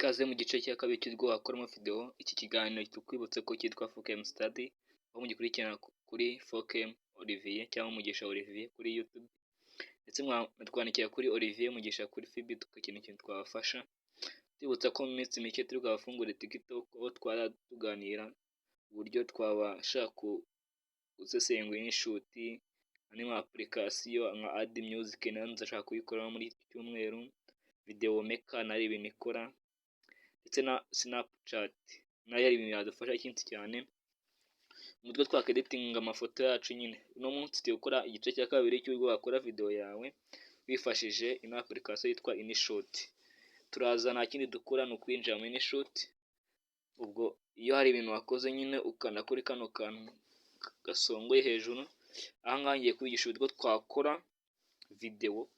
Ikaze mu gice cya kabiri cy'urwo wakoramo video. Iki kiganiro tukwibutse ko cyitwa Fokem Study, aho mugikurikirana kuri Fokem Olivier cyangwa Mugisha Olivier kuri YouTube, ndetse mwatwandikira kuri Olivier Mugisha kuri FB tukagira ikintu twabafasha. Twibutsa ko mu minsi mike turi bwafungure TikTok, aho twara tuganira uburyo twabasha gusesengura inshuti n'ama application nka Add Music, nayo nzashaka kuyikora muri iki cyumweru. Video Maker nari ibintu ikora, ndetse na Snapchat nayo ari ibintu yadufasha cyinshi cyane umutwe twakeditinga amafoto yacu nyine. Uno munsi tugiye gukora igice cya kabiri cy'urwo wakora video yawe wifashishije ino application yitwa InShot. Turaza nta kindi dukora no kwinjira mu InShot. Ubwo iyo hari ibintu wakoze nyine ukanda kuri kano kantu gasongoye hejuru, aha ngaha ngiye kwigisha uburyo twakora video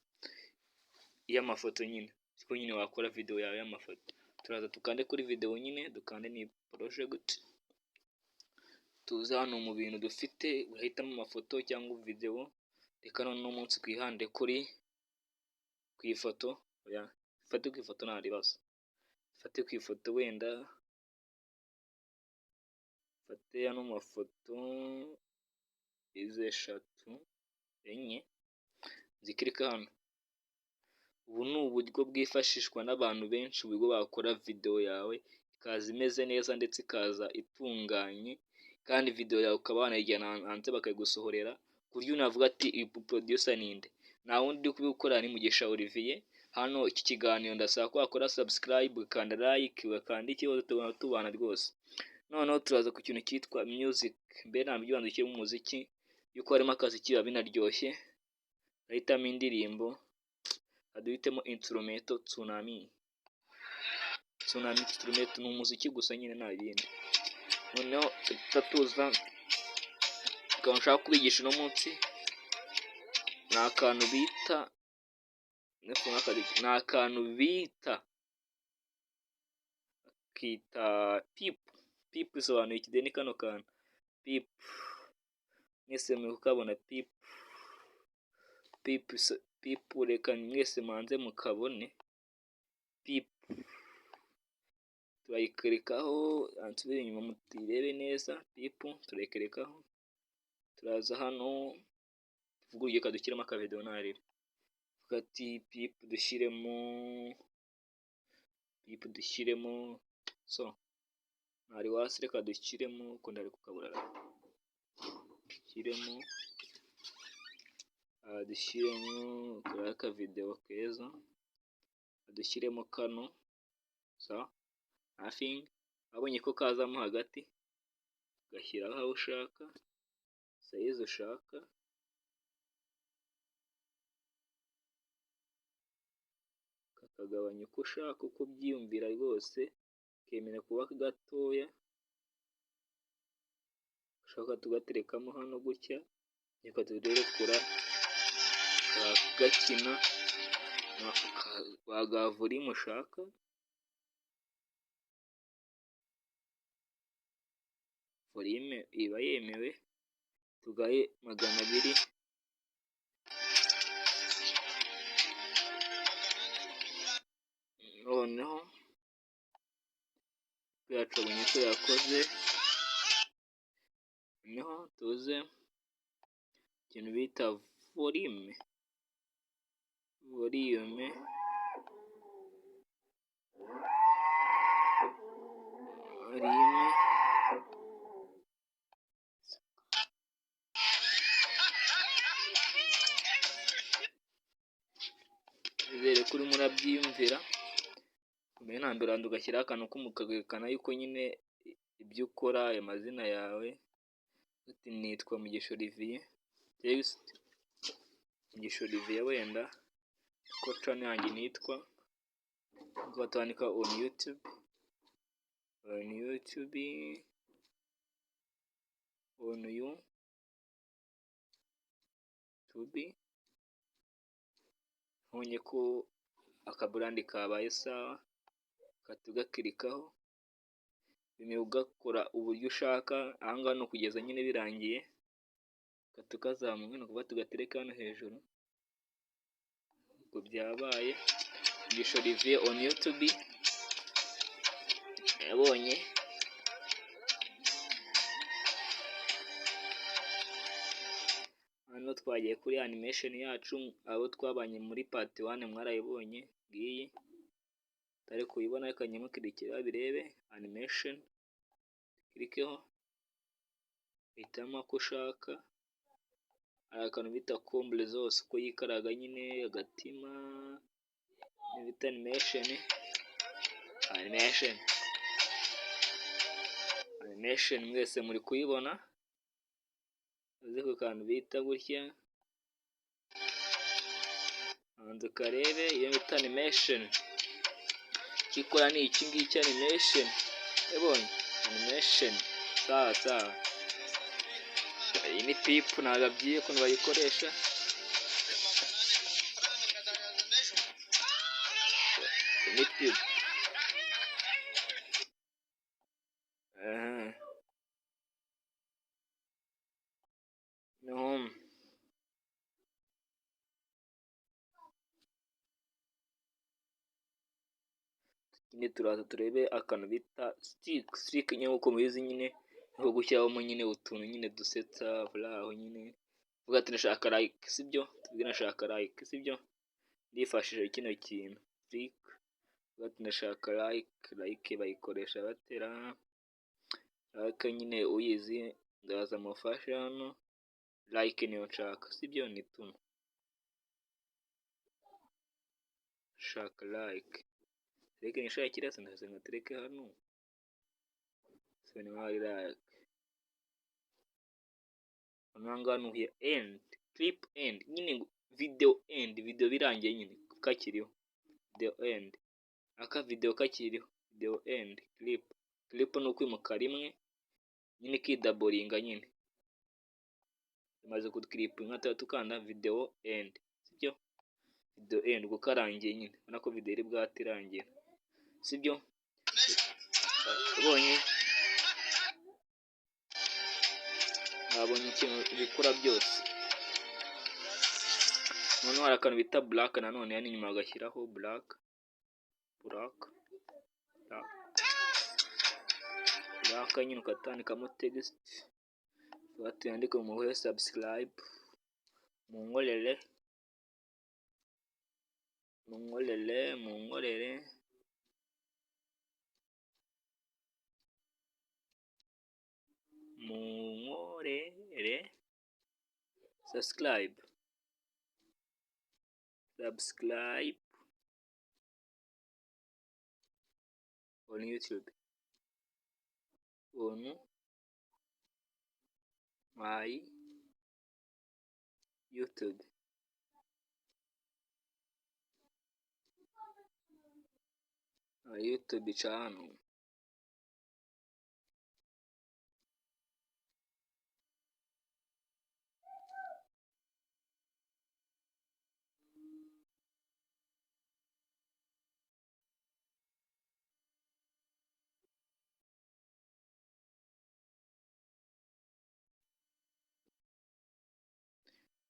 y'amafoto nyine. Siko nyine wakora video yawe y'amafoto. Turaza tukande kuri video nyine, dukande ni project, tuza hano mu bintu dufite urahitamo amafoto cyangwa video. Reka no munsi kwihande kuri kwifoto, oya fate kwifoto ntari basa, fate kwifoto wenda fate hano mafoto ize 3 enye zikirika hano. Ubu ni uburyo bwifashishwa n'abantu benshi ubwo bakora video yawe ikaza imeze neza ndetse ikaza itunganye, kandi video yawe ukaba wanayijyana hanze bakayigusohorera ku buryo unavuga ati iyi producer ninde. Nta wundi kubikora ni Mugisha Olivier. Hano iki kiganiro ndasaba ko wakora subscribe, ukanda like, ukanda ikibazo tubana rwose. Noneho turaza ku kintu cyitwa music. Mbere nta byibando cyo mu muziki yuko harimo akazi kiba binaryoshye. Ahitamo indirimbo, aduhitemo instrumental Tsunami. Tsunami instrumental ni umuziki gusa nyine nta bindi. Noneho tutatuza ushaka kubigisha uno munsi ni akantu bita pip. Pip isobanuye ikideni kano kantu pip. Mwese mukabona pip. Pip reka mwese manze mukabone pip. Turayikirikaho ansubire inyuma mutirebe neza. Pip turekerekaho. Turaza hano tuvuguruye kadukiramo aka video narire kati pip dushyiremo so ntari wasi. Reka dushyiremo uko ndari kukaburara, dushyiremo aka video keza, dushyiremo kano so nothing. Abonye ko kazamo hagati gashyiraho aho ushaka size ushaka, kakagabanya uko ushaka uko byiyumvira rwose, kemera kuba gatoya. Ushaka tugaterekamo hano gutya, reka tuderekura gakina wagavura mushaka. Volume iba yemewe tugaye 200. Noneho yacabonye ko yakoze. Noneho tuze ikintu bita volume. Izere kuri murabyiyumvira. Mbere na mbere ugashyiraho akantu k'umukagekana yuko nyine ibyo ukora, ayo mazina yawe. Ati nitwa Mugisha Olivier, Mugisha Olivier wenda ko channel yanjye nitwa. Ugatandika on YouTube Honye ko akabrandi kabaye sawa, katugakirikaho bimwe ugakora uburyo ushaka. Ahanga no kugeza nyine birangiye, katukazamuka no kuba tugatereka hano hejuru. Ubwo byabaye Mugisha Olivier on YouTube. mwayabonye. Hano twagiye kuri animation yacu, abo twabanye muri part 1 mwarayibonye ngiyi. Tari kuyibona reka nyimukirikira birebe animation. Kirikeho hitamo ko ushaka, hari akantu bita comble zose uko yikaraga nyine, agatima n'ibita animation mwese muri kuyibona. uze ku kantu bita gutya hanze karebe iyo bita animation. Kikora ni iki ngiki animation, ebonye animation sawa. Iyi ni tip nagabyiye ukuntu bayikoresha. Ni tip no nyine turaza turebe akantu bita stick nyine uko mubizi nyine nko gushyiramo nyine utuntu nyine dusetsa aho nyine vuga ati ndashaka like, sibyo tubwira ndashaka like, sibyo ndifashije kino kintu stick. Vuga ati ndashaka like bayikoresha batera like nyine uyizi ndaza mufasha hano like niyo nshaka, sibyo ni tuno shaka like reka nishaka kirasa ndaza ngatereke hano so ni wari like anangano here end clip end nyine video end, video birangiye nyine kakiriho video end, aka video kakiriho video end, clip no kwimuka rimwe nyine kidaboringa nyine maze kutclip nkata tukanda video end, sibyo video end gukarangiye nyine nako video iri bwatirangira, sibyo ubonye abonye ikintu bikora byose. None hari akantu bita black nanone yani nyuma agashyiraho black nyine ukatandikamo text bati yandika mu subscribe munkorere subscribe on YouTube, on my YouTube. YouTube channel.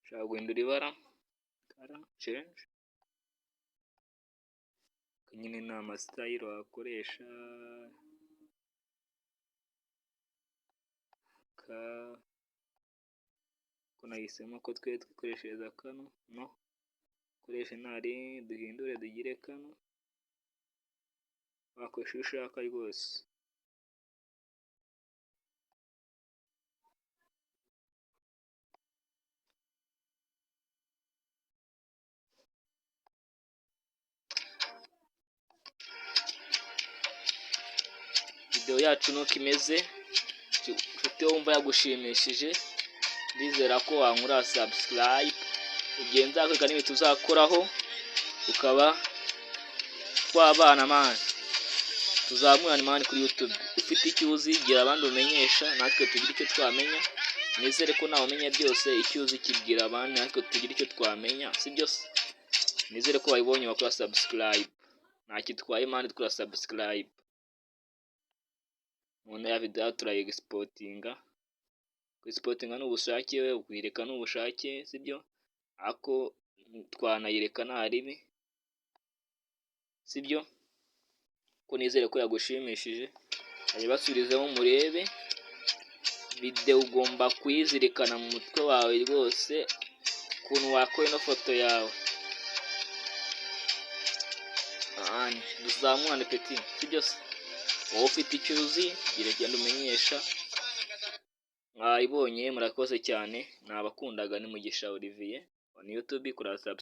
Ushaka guhindura ibara change nyine ni amasitayiro wakoresha ko nahisemo ko twe dukoreshereza kano no koresha ntari duhindure dugire kano wakoresha ushaka rwose. Video yacu nuko imeze, ufite wumva yagushimishije ndizera ko wankura subscribe ugenza kwega n'ibintu tuzakoraho ukaba twabana man tuzamurana man kuri YouTube. Ufite icyo uzi gira abandi umenyesha natwe tugira icyo twamenya, nizere ko nawe umenya byose icyo uzi kibwira abandi natwe tugira icyo twamenya, sibyo nizere ko wayibonye wakora subscribe nta kitwaye man tukora subscribe. Umuntu ya video turayi exportinga n'ubushake we ukuyireka n'ubushake, sibyo ako twanayireka naribi, sibyo ko nizere ko yagushimishije, basubirizemo murebe. Video ugomba kuyizirikana mu mutwe wawe rwose, ukuntu wakoye no foto yawe. Duzamurane peti, sibyo se? Wowe ufite icyo uzi genda umenyesha. Mwayibonye, murakoze cyane. Nabakundaga ni Mugisha Olivier on YouTube. Kora subscribe.